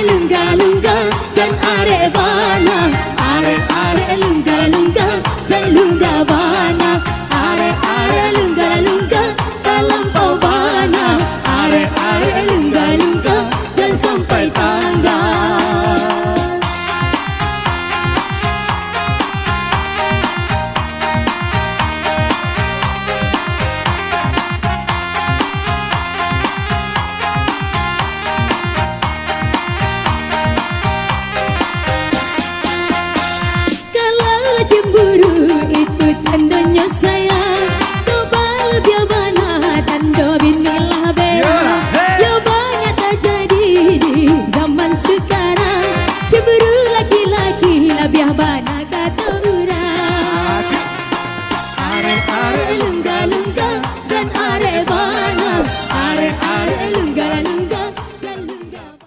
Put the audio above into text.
lungga-lungga dan are bana, are lungga-lungga dan lungga bana, are lungga-lungga terlampau bana, are lungga-lungga dan sampai tangga. Cemburu itu tandanya saya